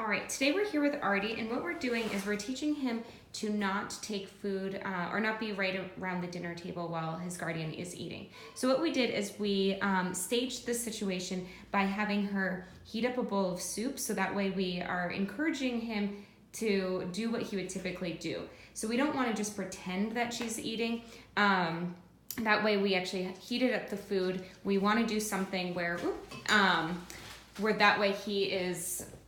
All right, today we're here with Artie, and what we're doing is we're teaching him to not take food or not be right around the dinner table while his guardian is eating. So what we did is we staged this situation by having her heat up a bowl of soup, so that way we are encouraging him to do what he would typically do. So we don't want to just pretend that she's eating. That way we actually heated up the food. We want to do something where that way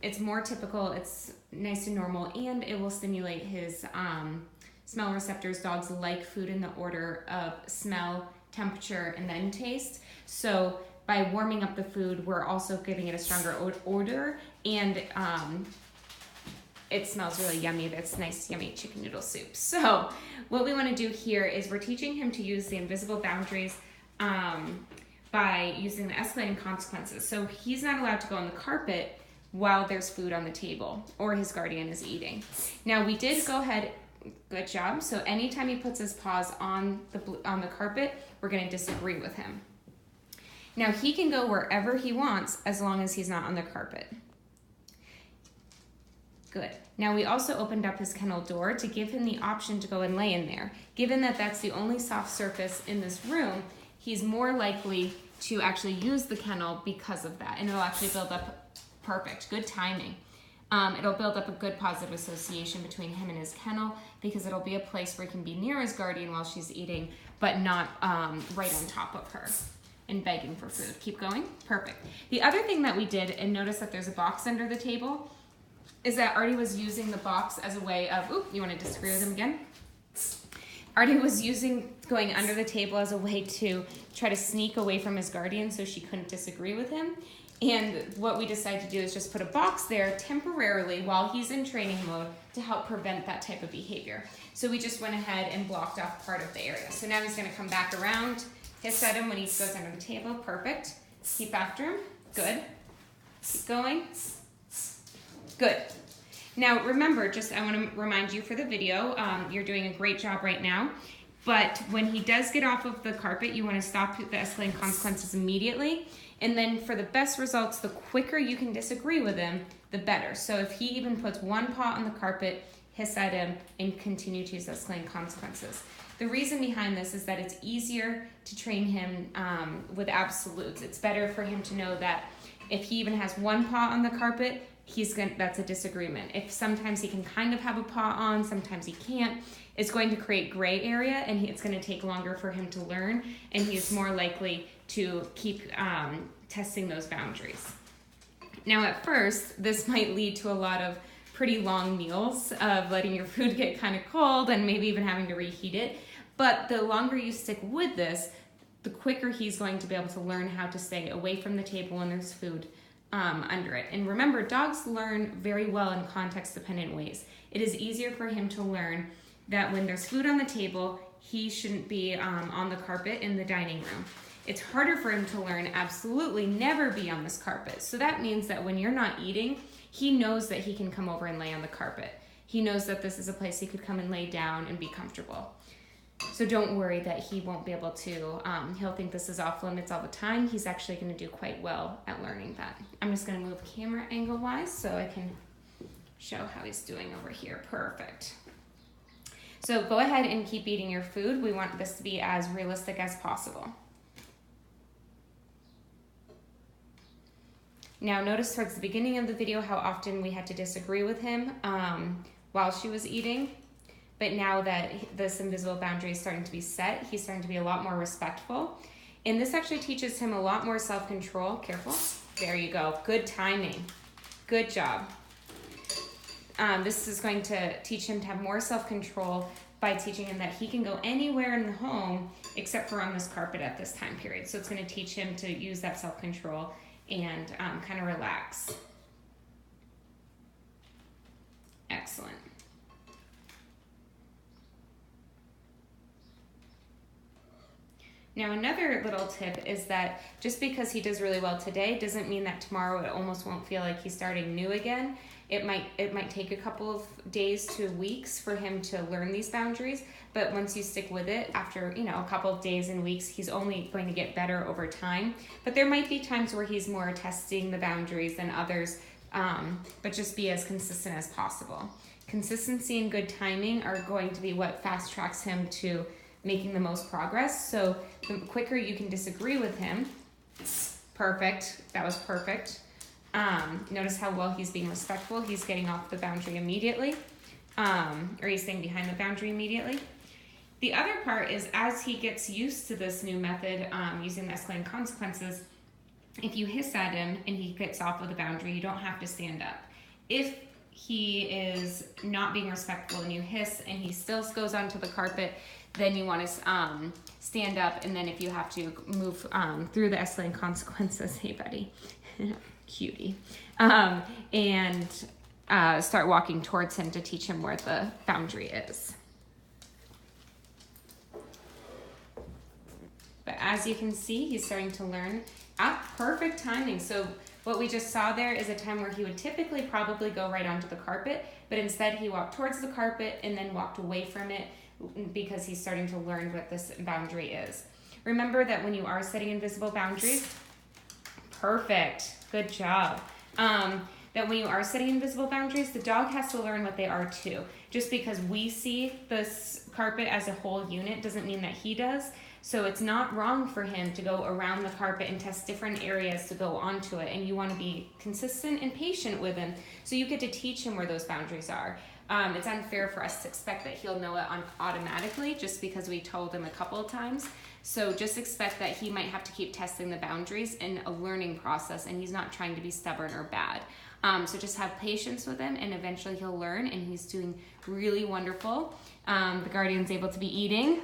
it's more typical, it's nice and normal, and it will stimulate his smell receptors. Dogs like food in the order of smell, temperature, and then taste. So by warming up the food, we're also giving it a stronger odor, and it smells really yummy. That's nice, yummy chicken noodle soup. So what we want to do here is we're teaching him to use the invisible boundaries by using the escalating consequences. So he's not allowed to go on the carpet while there's food on the table or his guardian is eating. Now we did go ahead, good job. So anytime he puts his paws on the carpet, we're going to disagree with him. Now he can go wherever he wants as long as he's not on the carpet. Good. Now we also opened up his kennel door to give him the option to go and lay in there. Given that that's the only soft surface in this room, he's more likely to actually use the kennel because of that, and it'll actually build up perfect, good timing. It'll build up a good positive association between him and his kennel because it'll be a place where he can be near his guardian while she's eating, but not right on top of her and begging for food. Keep going. Perfect. The other thing that we did, and notice that there's a box under the table, is that Artie was using the box as a way of, you want to disagree with him again? Artie was going under the table as a way to try to sneak away from his guardian so she couldn't disagree with him. And what we decided to do is just put a box there temporarily while he's in training mode to help prevent that type of behavior. So we just went ahead and blocked off part of the area. So now he's going to come back around, hiss at him when he goes under the table. Perfect. Keep after him. Good. Keep going. Good. Now remember, I want to remind you for the video, you're doing a great job right now, but when he does get off of the carpet, you want to stop the escalating consequences immediately. And then for the best results, the quicker you can disagree with him, the better. So if he even puts one paw on the carpet, hiss at him, and continue to use escalating consequences. The reason behind this is that it's easier to train him with absolutes. It's better for him to know that if he even has one paw on the carpet, that's a disagreement. If sometimes he can kind of have a paw on, sometimes he can't, it's going to create gray area, and it's going to take longer for him to learn, and he's more likely to keep testing those boundaries. Now at first, this might lead to a lot of pretty long meals of letting your food get kind of cold and maybe even having to reheat it, but the longer you stick with this, the quicker he's going to be able to learn how to stay away from the table when there's food under it. And remember, dogs learn very well in context-dependent ways. It is easier for him to learn that when there's food on the table, he shouldn't be on the carpet in the dining room. It's harder for him to learn absolutely never be on this carpet. So that means that when you're not eating, he knows that he can come over and lay on the carpet. He knows that this is a place he could come and lay down and be comfortable. So don't worry that he won't be able to, he'll think this is off limits all the time. He's actually going to do quite well at learning that. I'm just going to move camera angle wise so I can show how he's doing over here. Perfect. So go ahead and keep eating your food. We want this to be as realistic as possible. Now notice towards the beginning of the video how often we had to disagree with him while she was eating. But now that this invisible boundary is starting to be set, he's starting to be a lot more respectful. And this actually teaches him a lot more self-control. Careful. There you go. Good timing. Good job. This is going to teach him to have more self-control by teaching him that he can go anywhere in the home except for on this carpet at this time period. So it's going to teach him to use that self-control and kind of relax. Excellent. Now another little tip is that just because he does really well today doesn't mean that tomorrow it almost won't feel like he's starting new again. It might take a couple of days to weeks for him to learn these boundaries, but once you stick with it, after a couple of days and weeks, he's only going to get better over time. But there might be times where he's more testing the boundaries than others, but just be as consistent as possible. Consistency and good timing are going to be what fast tracks him to making the most progress. So the quicker you can disagree with him, perfect, that was perfect. Notice how well he's being respectful. He's getting off the boundary immediately, or he's staying behind the boundary immediately. The other part is as he gets used to this new method, using the escalating consequences, if you hiss at him and he gets off of the boundary, you don't have to stand up. If he is not being respectful and you hiss and he still goes onto the carpet, then you want to stand up, and then if you have to move through the escalating consequences, hey buddy, cutie, and start walking towards him to teach him where the boundary is. But as you can see, he's starting to learn at perfect timing. So what we just saw there is a time where he would typically probably go right onto the carpet, but instead he walked towards the carpet and then walked away from it because he's starting to learn what this boundary is. Remember that when you are setting invisible boundaries, perfect, good job. That when you are setting invisible boundaries, the dog has to learn what they are too. Just because we see this carpet as a whole unit doesn't mean that he does. So it's not wrong for him to go around the carpet and test different areas to go onto it. And you want to be consistent and patient with him. So you get to teach him where those boundaries are. It's unfair for us to expect that he'll know it automatically just because we told him a couple of times. So just expect that he might have to keep testing the boundaries in a learning process, and he's not trying to be stubborn or bad. So just have patience with him, and eventually he'll learn, and he's doing really wonderful. The guardian's able to be eating,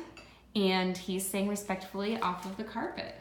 and he's staying respectfully off of the carpet.